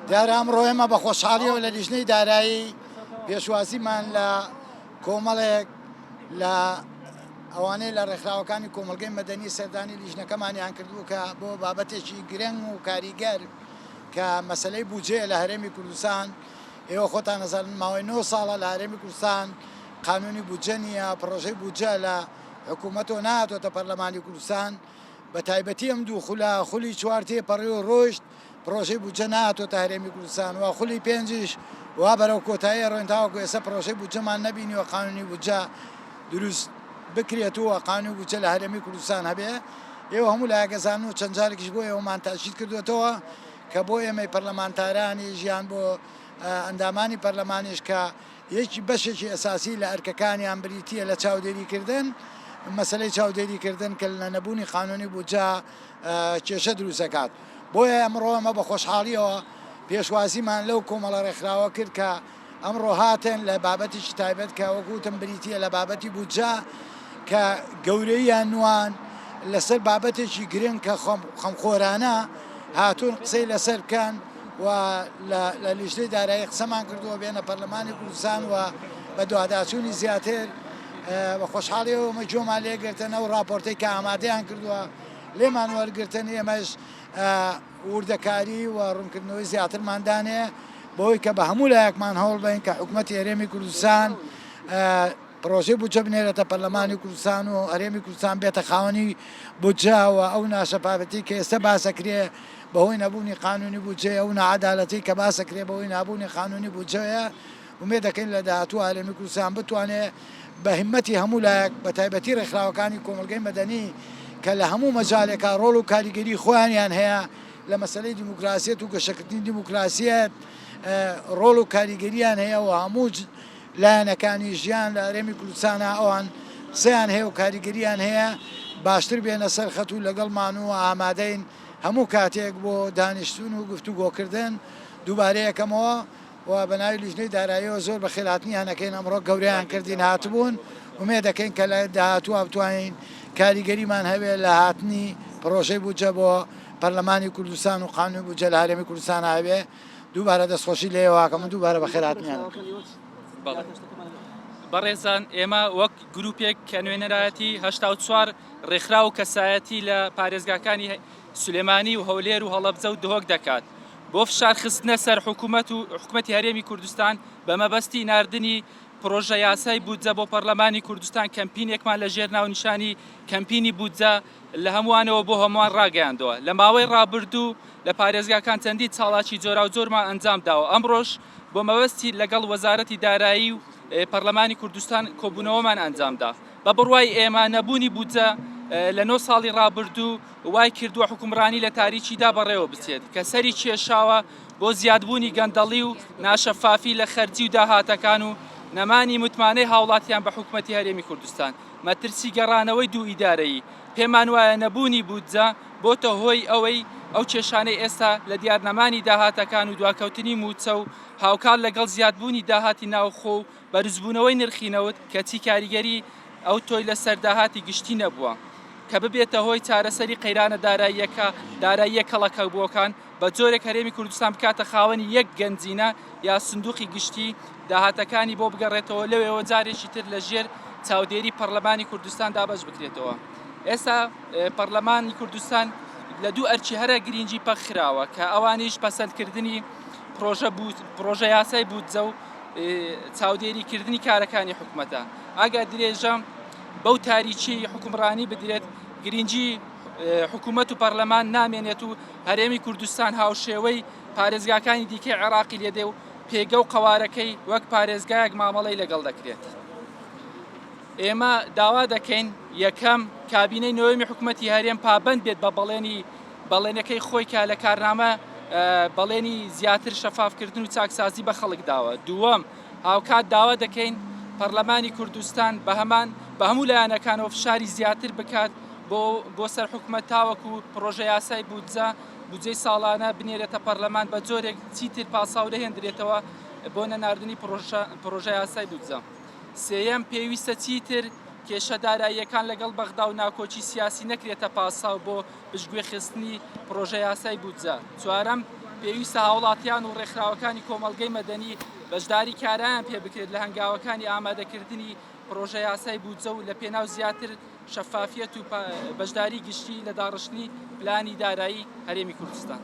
دیارە ئەمڕۆ ئێمە بە خۆشحاڵیەوە لە لیژنەی دارایی پێشوازیمان لە کۆمەڵێک لە ئەوانەی لە ڕێکخراوەکانی کۆمەلگەی مەدەنی سەردانی لیژنەکەمانیان کردووە کە بۆ بابەتێکی گرنگ و کاریگەر کە مەسلەی بودجێ لە هەرێمی کوردستان. ئێوە خۆتان نەزانن ماوەی 9 ساڵە لە هەرێمی کوردستان قانونی بودجە نیە، پرۆژەی بودجە لە حکوومەتەوە نهاتۆتە پەرلەمانی کوردستان. بە تایبەتی ئەم دوو خولی چوار تێپەڕی و ڕۆیشت پرۆژەی بودجە نهاتۆتە هەرێمی کوردستان و خولی پێنجیش وا بەرەو کۆتایی ڕۆین تاوەکو ئێستا پرۆژەی بودجەمان نەبینیوە قانونی بودجە دروست بکرێتەوە، قانونی بودجە لە هەرێمی کوردستان هەبێ. ئێوە هەموو لایەگەزان و چەند جارێکیش بۆ ئێوەمان تاکید کردوێتەوە کە بۆ ئێمەی پەرلەمانتارانی ژیان بۆ ئەندامانی پەرلەمانیش کە یەکی بەشێکی ئەساسی لە ئەرکەکانیان بریتیە لە چاودێریکردن، مەسلەی چاودێریکردن کە لە نەبوونی قانونی بودجە کێشە دروست دەکات. بۆیە ئەمڕۆ ئەمە بە خۆشحاڵیەوە پێشوازیمان لەو کۆمەڵە ڕێکخراوە کرد کە ئەمڕۆ هاتن لە بابەتێکی تایبەت کە وەکوتم بریتیە لە بابەتی بودجە کە گەورەیان نوان لەسەر بابەتێکی گرنگ کە خەمخۆرانە هاتوون قسەی لەسەر بکەن و لە لیژنەی دارایی قسەمان کردووە بێنە پەرلەمانی کوردستان و بە دوواداچوونی زیاتر بە خۆشحاڵیەوە مە جۆمان لێگرتن ئەو راپۆرتەی کە ئامادەیان کردووە لێمان وەرگرتن. ئێمەش وردەکاری و ڕوونکردنەوەی زیاترماندانێ بۆی کە بە هەموو لایەکمان هەوڵ بین کە حکوومەتی هەرێمی کوردستان پرۆژەی بودجە بنێرێتە پەرلەمانی کوردستان و هەرێمی کوردستان بێتە خاوەنی بودجە و ئەو ناشەفافەتی کە ئێستا باسەکرێ بەهۆی نەبوونی قانونی بودجە ئەو نەعەدالەتی کە باسەکرێ بەهۆی نابوونی قانونی بودجەیە ومێ دەکەین لە داهاتوو هەرێمی کوردستان بتوانێت بە هیمەتی هەموو لایەک بە تایبەتی ڕێکخراوەکانی کۆمەلگەی مەدەنی کە لە هەموو مەجالێکا ڕۆڵ و کاریگەری خۆیانیان هەیە لە مەسلەی دیموکراسیەت و گەشەکردنی دیموکراسیەت ڕۆڵ و کاریگەریان هەیە و هەموو لایەنەکانی ژیان لە هەرێمی کوردستانە ئەوان قسەیان هەیە و کاریگەریان هەیە باشتر بێنە سەر خەت و لەگەڵمان و ئامادەین هەموو کاتێک بۆ دانیشتون و گفتوگۆکردن دووبارەیەکەمەوە و بە ناوی لیژنەی داراییەوە زۆر بە خێراتنیانەکەین ئەمڕۆ گەورەیان کردین هاتبوون ومێ دەکەین کە لە داهاتووە بتوانین کاریگەریمان هەبێت لە هاتنی پرۆژەی بودجە بۆ پەرلەمانی کوردستان و قانونی بودجە لە هەرێمی کوردستان هەبێ. دووبارە دەستخۆشی لێوەکەم دووبارە بە خێراتنیان. بەڕێزان ئێمە وەک گروپێک کە نوێنەرایەتی 84 ڕێکخرا و کەسایەتی لە پارێزگاکانی سولێمانی و هەولێر و هەڵەبجە و دهۆک دەکات بۆ فشارخستنە سەر حکوومەتی هەرێمی کوردستان بە مەبەستی ناردنی پرۆژە یاسای بودجە بۆ پەرلەمانی کوردستان کەمپینێکمان لە ژێر ناونیشانی کەمپینی بودجە لە هەمووانەوە بۆ هەمووان ڕاگەیاندەوە. لە ماوەی ڕابردوو لە پارێزگاکان چەندی چاڵاکی جۆرا و جۆرمان ئەنجام داوە. ئەمڕۆژ بۆ مەبەستی لەگەڵ وەزارەتی دارایی و پەرلەمانی کوردستان کۆبوونەوەمان ئەنجامدا. بە بڕوای ئێمە نەبوونی بودجە لە 9 ساڵی ڕابردوو وای کردووە حکومڕانی لە تاریکیدا بەڕێوە بچێت کە سەری کێشاوە بۆ زیادبوونی گەندەڵی و ناشەفافی لە خەرجی و داهاتەکان و نەمانی متمانەی هاوڵاتیان بە حکوومەتی هەرێمی کوردستان. مەترسی گەڕانەوەی دوو ئیدارەیی پێمان وایە نەبوونی بودجە بۆتە هۆی ئەوەی ئەو کێشانەی ئێستا لە دیارنەمانی داهاتەکان و دواکەوتنی موچە و هاوکار لەگەڵ زیادبوونی داهاتی ناوخۆ و بەرزبوونەوەی نرخینەوت کەچی کاریگەری ئەو تۆی لە سەرداهاتی گشتی نەبووە کە ببێتە هۆی چارەسەری قەیرانە داراییە کەڵەکە بۆکان بە جۆرێک هەرێمی کوردستان بکاتە خاوەنی یەک گەنجینە یا سندوقی گشتی داهاتەکانی بۆ بگەڕێتەوە لەوێەوە جارێکی تر لە ژێر چاودێری پەرلەمانی کوردستان دابەش بکرێتەوە. ئێستا پەرلەمانی کوردستان لە دوو ئەرچی هەرە گرنگی پەخراوە کە ئەوانیش پەسەندکردنی پرۆژە یاسای بودجە و چاودێریکردنی کارەکانی حکوومەتە. ئاگا درێژە بەو تاریکی حکومڕانی بدرێت گرنگی حکوومەت و پەرلەمان نامێنێت و هەرێمی کوردستان هاوشێوەی پارێزگاکانی دیکەی عێراقی لێدێ و پێگە و قەوارەکەی وەک پارێزگایەک مامەڵەی لەگەڵ دەکرێت. ئێمە داوا دەکەین یەکەم کابینەی نوێمی حکوومەتی هەرێم پابەند بێت بە بەڵێنەکەی خۆی کە لە کارنامە بەڵێنی زیاتر شەفافکردن و چاکسازی بە خەڵک داوە. دووەم هاوکات داوا دەکەین پەرلەمانی کوردستان بە هەموو لایەنەکانەوە فشاری زیاتر بکات بۆ سەر حکوومەت تاوەکو پرۆژە یاسای بودجەی ساڵانە بنێرێتە پەرلەمان بە جۆرێک چیتر پاساو دەهێنرێتەوە بۆ نەناردنی پرۆژە یاسای بودجە. سێیەم پێویستە چیتر کێشە داراییەکان لەگەڵ بەغدا و ناکۆچی سیاسی نەکرێتە پاساو بۆ پشتگوێ خستنی پرۆژە یاسای بودجە. چوارەم پێویستە هاوڵاتیان و ڕێکخراوەکانی کۆمەڵگەی مەدەنی بەشداری کارایان پێ بکرێت لە هەنگاوەکانی ئامادەکردنی پرۆژە یاسای بودجە و لە پێناو زیاتر شەفافیەت و بەشداری گشتی لە داڕشتنی پلانی دارایی هەرێمی کوردستان.